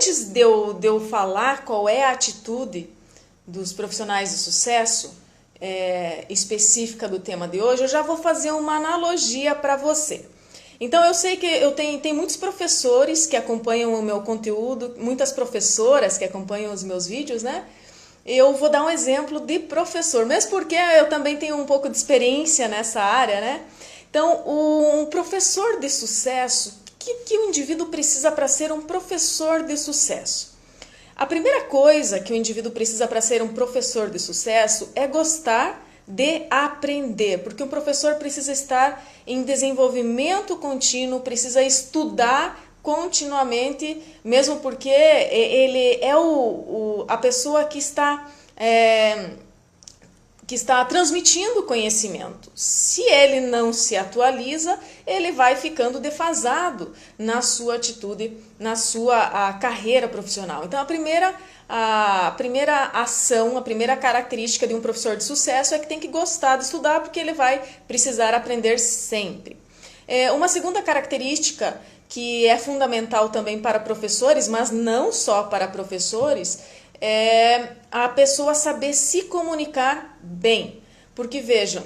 antes de eu falar qual é a atitude dos profissionais de sucesso específica do tema de hoje, eu já vou fazer uma analogia para você. Então, eu sei que tem muitos professores que acompanham o meu conteúdo, muitas professoras que acompanham os meus vídeos, né? Eu vou dar um exemplo de professor, mesmo porque eu também tenho um pouco de experiência nessa área, né? Então, um professor de sucesso, o que o indivíduo precisa para ser um professor de sucesso? A primeira coisa que o indivíduo precisa para ser um professor de sucesso é gostar de aprender, porque um professor precisa estar em desenvolvimento contínuo, precisa estudar continuamente, mesmo porque ele é a pessoa que está transmitindo conhecimento. Se ele não se atualiza, ele vai ficando defasado na sua atitude, na sua carreira profissional. Então, a primeira ação, a primeira característica de um professor de sucesso é que tem que gostar de estudar, porque ele vai precisar aprender sempre. Uma segunda característica que é fundamental também para professores, mas não só para professores, é a pessoa saber se comunicar bem. Porque vejam,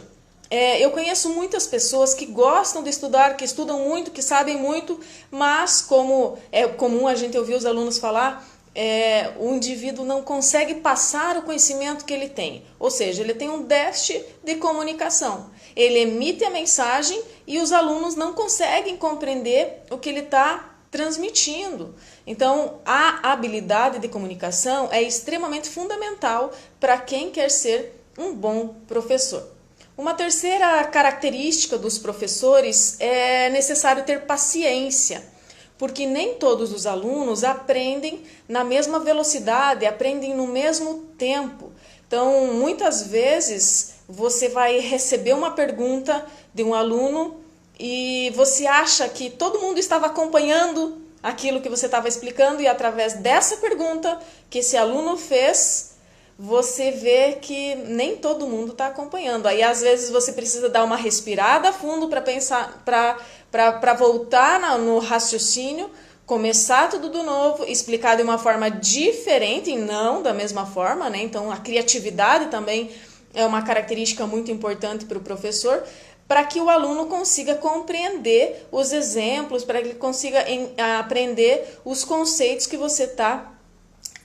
eu conheço muitas pessoas que gostam de estudar, que estudam muito, que sabem muito, mas como é comum a gente ouvir os alunos falar, o indivíduo não consegue passar o conhecimento que ele tem. Ou seja, ele tem um déficit de comunicação. Ele emite a mensagem e os alunos não conseguem compreender o que ele está transmitindo. Então, a habilidade de comunicação é extremamente fundamental para quem quer ser um bom professor. Uma terceira característica dos professores é necessário ter paciência, porque nem todos os alunos aprendem na mesma velocidade, aprendem no mesmo tempo. Então, muitas vezes, você vai receber uma pergunta de um aluno e você acha que todo mundo estava acompanhando aquilo que você estava explicando, e através dessa pergunta que esse aluno fez, você vê que nem todo mundo está acompanhando. Aí, às vezes, você precisa dar uma respirada fundo para pensar, para voltar no raciocínio, começar tudo de novo, explicar de uma forma diferente e não da mesma forma, né? Então, a criatividade também é uma característica muito importante para o professor, para que o aluno consiga compreender os exemplos, para que ele consiga aprender os conceitos que você está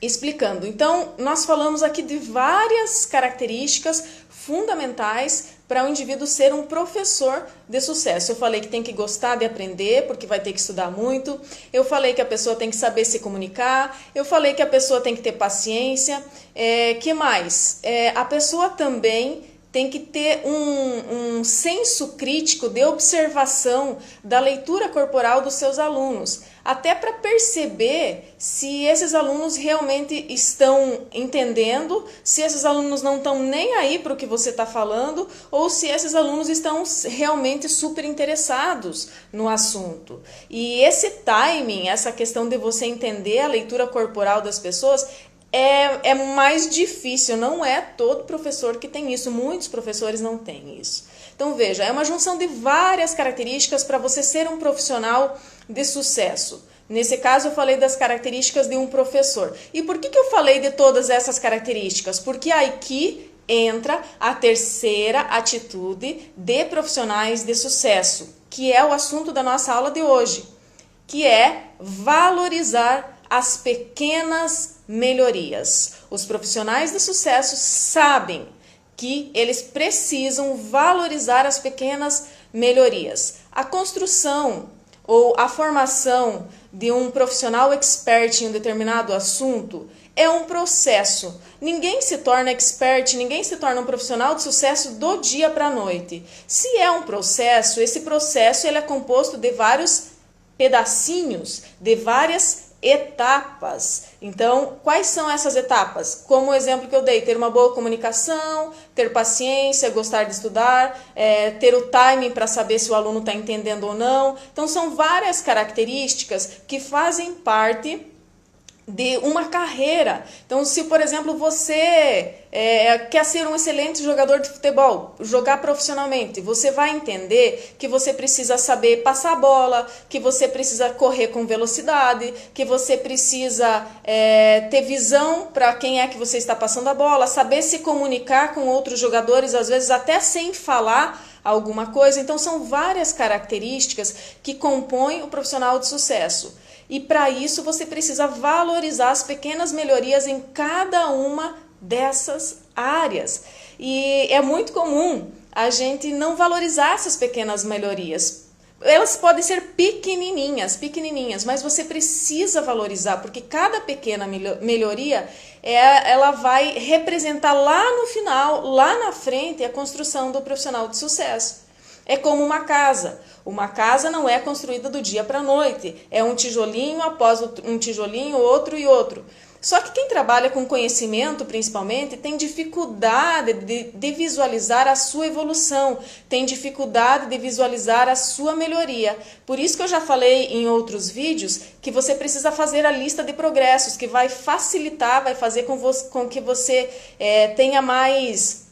explicando. Então, nós falamos aqui de várias características fundamentais para o indivíduo ser um professor de sucesso. Eu falei que tem que gostar de aprender, porque vai ter que estudar muito. Eu falei que a pessoa tem que saber se comunicar. Eu falei que a pessoa tem que ter paciência. Que mais? A pessoa também tem que ter um senso crítico de observação da leitura corporal dos seus alunos, até para perceber se esses alunos realmente estão entendendo, se esses alunos não estão nem aí para o que você está falando, ou se esses alunos estão realmente super interessados no assunto. E esse timing, essa questão de você entender a leitura corporal das pessoas, é mais difícil, não é todo professor que tem isso, muitos professores não têm isso. Então veja, é uma junção de várias características para você ser um profissional de sucesso. Nesse caso eu falei das características de um professor. E por que eu falei de todas essas características? Porque aqui entra a terceira atitude de profissionais de sucesso, que é o assunto da nossa aula de hoje, que é valorizar as pequenas melhorias. Os profissionais de sucesso sabem que eles precisam valorizar as pequenas melhorias. A construção ou a formação de um profissional expert em um determinado assunto é um processo. Ninguém se torna expert, ninguém se torna um profissional de sucesso do dia para a noite. Se é um processo, esse processo ele é composto de vários pedacinhos, de várias etapas. Então, quais são essas etapas? Como o exemplo que eu dei, ter uma boa comunicação, ter paciência, gostar de estudar, ter o timing para saber se o aluno está entendendo ou não. Então, são várias características que fazem parte de uma carreira. Então, se, por exemplo, você quer ser um excelente jogador de futebol, jogar profissionalmente, você vai entender que você precisa saber passar a bola, que você precisa correr com velocidade, que você precisa ter visão para quem é que você está passando a bola, saber se comunicar com outros jogadores, às vezes até sem falar alguma coisa. Então, são várias características que compõem o profissional de sucesso. E para isso você precisa valorizar as pequenas melhorias em cada uma dessas áreas. E é muito comum a gente não valorizar essas pequenas melhorias. Elas podem ser pequenininhas, mas você precisa valorizar, porque cada pequena melhoria ela vai representar lá no final, lá na frente, a construção do profissional de sucesso. É como uma casa. Uma casa não é construída do dia para a noite. É um tijolinho após um tijolinho, outro e outro. Só que quem trabalha com conhecimento, principalmente, tem dificuldade de visualizar a sua evolução, tem dificuldade de visualizar a sua melhoria. Por isso que eu já falei em outros vídeos que você precisa fazer a lista de progressos, que vai facilitar, vai fazer com que você tenha mais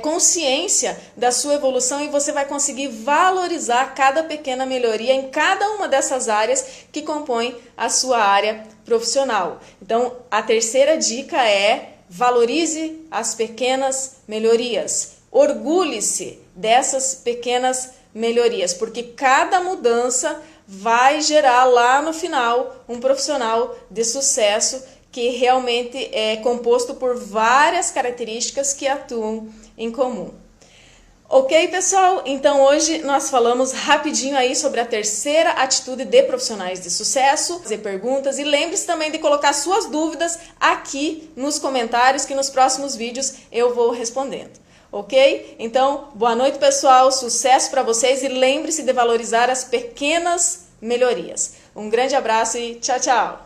consciência da sua evolução e você vai conseguir valorizar cada pequena melhoria em cada uma dessas áreas que compõem a sua área profissional. Então, a terceira dica é: valorize as pequenas melhorias. Orgulhe-se dessas pequenas melhorias, porque cada mudança vai gerar lá no final um profissional de sucesso que realmente é composto por várias características que atuam em comum. Ok, pessoal? Então hoje nós falamos rapidinho aí sobre a terceira atitude de profissionais de sucesso, fazer perguntas, e lembre-se também de colocar suas dúvidas aqui nos comentários, que nos próximos vídeos eu vou respondendo. Ok? Então, boa noite, pessoal, sucesso para vocês e lembre-se de valorizar as pequenas melhorias. Um grande abraço e tchau, tchau!